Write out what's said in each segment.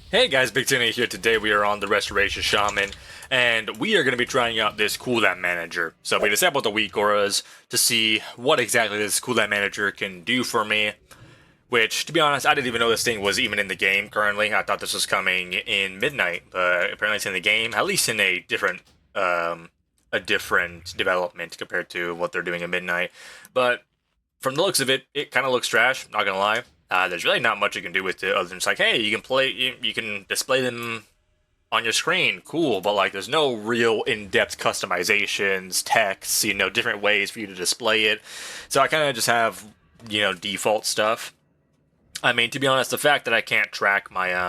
Hey guys, Big Tinny here. Today we are on the Resto Shaman, and we are going to be trying out this cooldown manager. So we disabled the WeakAuras to see what exactly this cooldown manager can do for me, which, to be honest, I didn't even know this thing was even in the game currently. I thought this was coming in Midnight, but apparently it's in the game, at least in a different development compared to what they're doing in Midnight. But from the looks of it, it kind of looks trash, not gonna lie. There's really not much you can do with it other than just like, hey, you can display them on your screen, cool, but like there's no real in-depth customizations, text, different ways for you to display it. So I kind of just have, default stuff. I mean, to be honest, the fact that I can't track my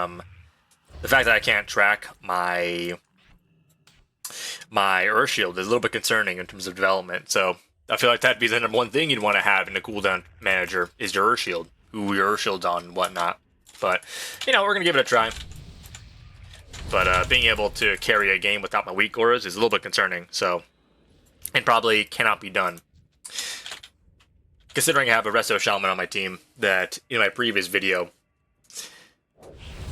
Earth Shield is a little bit concerning in terms of development. So I feel like that'd be the number one thing you'd want to have in a cooldown manager is your Earth Shield, who your Earth Shield's on and whatnot. But, we're going to give it a try. But being able to carry a game without my WeakAuras is a little bit concerning, so, and probably cannot be done. Considering I have a Resto Shaman on my team that, in my previous video,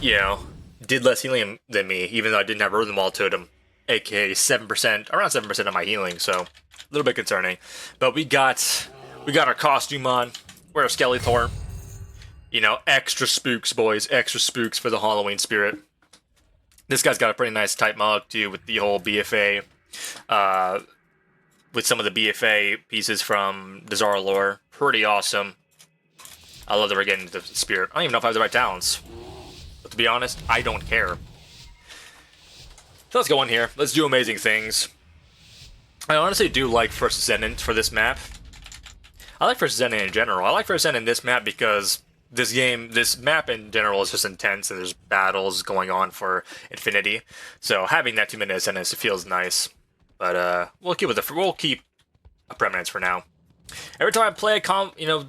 did less healing than me, even though I didn't have Earthen Wall Totem, aka 7%, around 7% of my healing, so a little bit concerning. But we got our costume on, we're a Skeletor. Extra spooks, boys, extra spooks for the Halloween spirit. This guy's got a pretty nice type mod, too, with the whole BFA, with some of the BFA pieces from the Zara lore. Pretty awesome. I love that we're getting the spirit. I don't even know if I have the right talents. But to be honest, I don't care. So let's go in here. Let's do amazing things. I honestly do like First Ascendant for this map. I like First Ascendant in general. I like First Ascendant in this map because this map in general is just intense, and there's battles going on for infinity. So having that 2-minute Ascendance feels nice. But we'll keep a Preeminence for now. Every time I play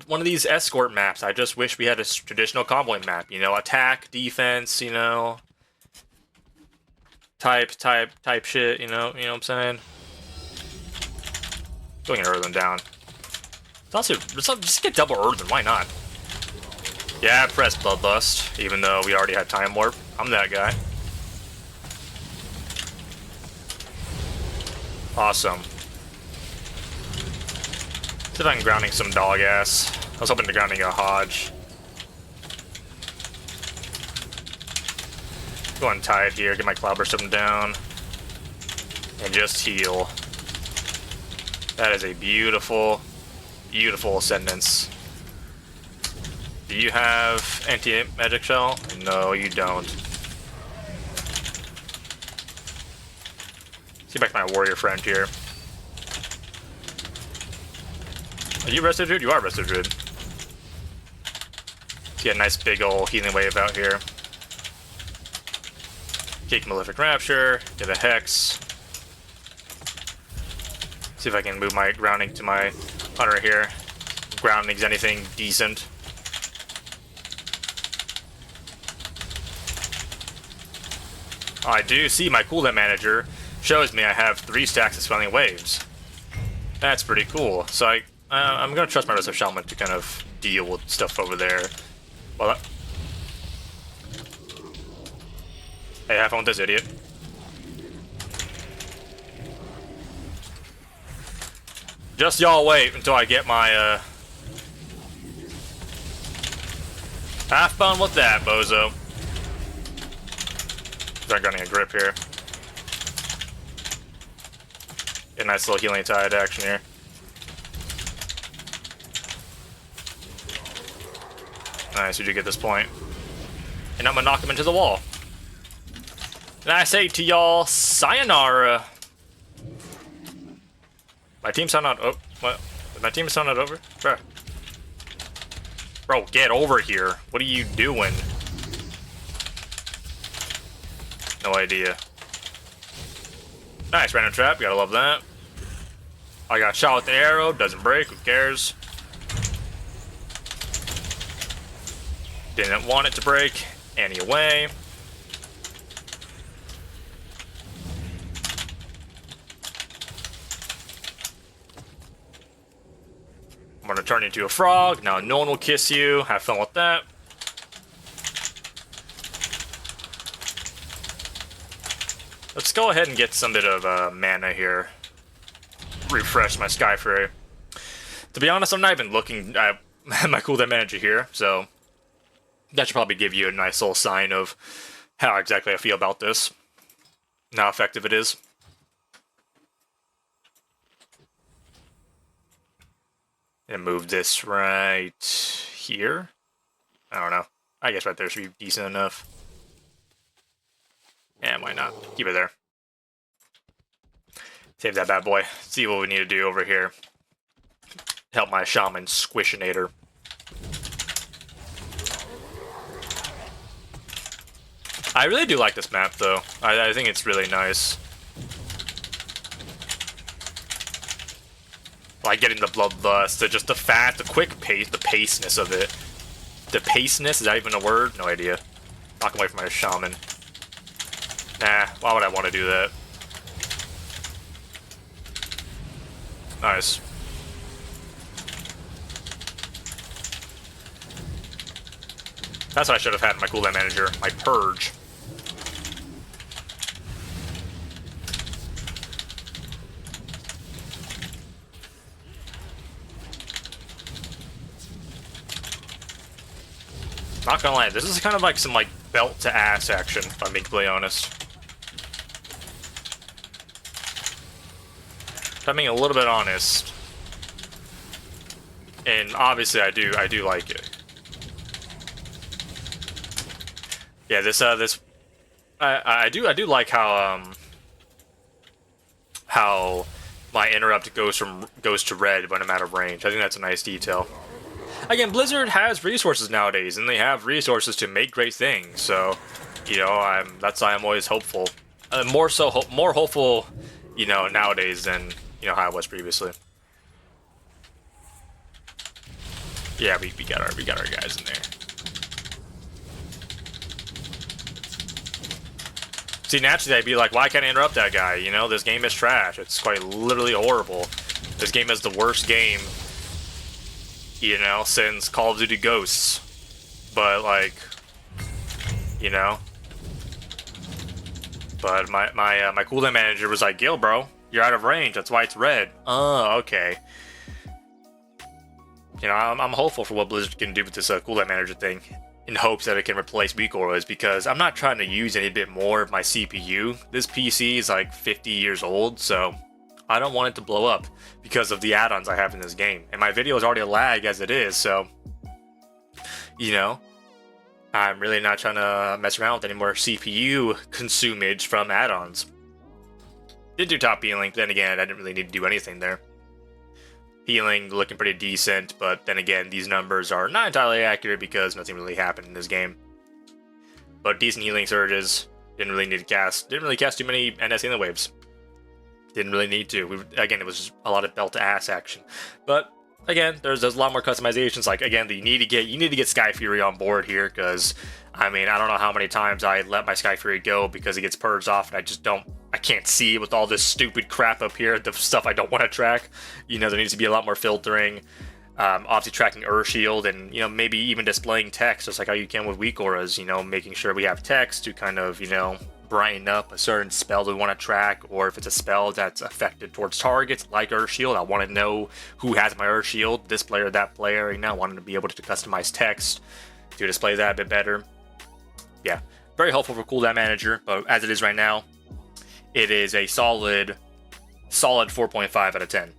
one of these escort maps, I just wish we had a traditional convoy map. Attack, defense, type shit. You know what I'm saying? Going to Earthen down. Let's just get double Earthen. Why not? Yeah, press Bloodlust, even though we already had Time Warp. I'm that guy. Awesome. See if I can grounding some dog ass. I was hoping to grounding a Hodge. Go on Tide here, get my Cloudburst up down. And just heal. That is a beautiful, beautiful Ascendance. Do you have anti-magic shell? No, you don't. See back my warrior friend here. Are you Resto Druid? You are Resto Druid. See a nice big ol' healing wave out here. Take Malefic Rapture, get a Hex. See if I can move my grounding to my hunter here. Grounding's anything decent. I do see my cooldown manager shows me I have 3 stacks of Swelling Waves. That's pretty cool. So I'm gonna trust my Resto Shaman to kind of deal with stuff over there. Well, hey, have fun with this idiot. Just y'all wait until I get my have fun with that, bozo. I'm getting a grip here. Get a nice little healing tide action here. Nice, we do get this point. And I'm gonna knock him into the wall. And I say to y'all, sayonara. My team's still not. Oh, what? My team's still not over? Bro, get over here. What are you doing? No idea. Nice random trap, gotta love that. I got shot with the arrow, doesn't break, who cares? Didn't want it to break anyway. I'm gonna turn you into a frog. Now no one will kiss you. Have fun with that. Let's go ahead and get some bit of mana here. Refresh my Sky Fury. To be honest, I'm not even looking at my cooldown manager here, so that should probably give you a nice little sign of how exactly I feel about this, and how effective it is. And move this right here. I don't know. I guess right there should be decent enough. And why not? Keep it there. Save that bad boy. See what we need to do over here. Help my shaman squishinator. I really do like this map, though. I think it's really nice. Like getting the bloodlust, just the quick pace, the paceness of it. The paceness, is that even a word? No idea. Knocking away from my shaman. Nah, why would I want to do that? Nice. That's what I should have had in my cooldown manager, my purge. Not gonna lie, this is kind of like some belt to ass action, if I'm being completely honest. If I'm being a little bit honest. And obviously I do like it. Yeah, I do like how my interrupt goes to red when I'm out of range. I think that's a nice detail. Again, Blizzard has resources nowadays, and they have resources to make great things. So, you know, that's why I'm always hopeful. More hopeful, you know, nowadays than how I was previously. Yeah, we got our guys in there. See, naturally I'd be like, why can't I interrupt that guy? You know, this game is trash. It's quite literally horrible. This game is the worst game, you know, since Call of Duty Ghosts. But like, you know. But my cooldown manager was like, Gil, bro, you're out of range. That's why it's red. Oh, okay. You know, I'm hopeful for what Blizzard can do with this cooldown manager thing, in hopes that it can replace WeakAuras, because I'm not trying to use any bit more of my CPU. This PC is like 50 years old, so I don't want it to blow up because of the add-ons I have in this game. And my video is already a lag as it is, so, you know, I'm really not trying to mess around with any more CPU consumage from add-ons. Did do top healing, but then again, I didn't really need to do anything there. Healing looking pretty decent, but then again, these numbers are not entirely accurate because nothing really happened in this game. But decent healing surges. Didn't really need to cast. Didn't really cast too many NS healing waves. Didn't really need to. Again, it was just a lot of belt to ass action. But again, there's a lot more customizations. Like again, you need to get Sky Fury on board here, because I mean, I don't know how many times I let my Sky Fury go because it gets purged off, and I can't see with all this stupid crap up here, the stuff I don't want to track. You know, there needs to be a lot more filtering. Obviously tracking Shield, and, you know, maybe even displaying text, just like how you can with WeakAuras, you know, making sure we have text to kind of, you know, brighten up a certain spell that we want to track, or if it's a spell that's affected towards targets, like Shield, I want to know who has my Shield, this player, that player, you know, I wanted to be able to customize text to display that a bit better. Yeah, very helpful for cooldown manager, but as it is right now, it is a solid 4.5 out of 10.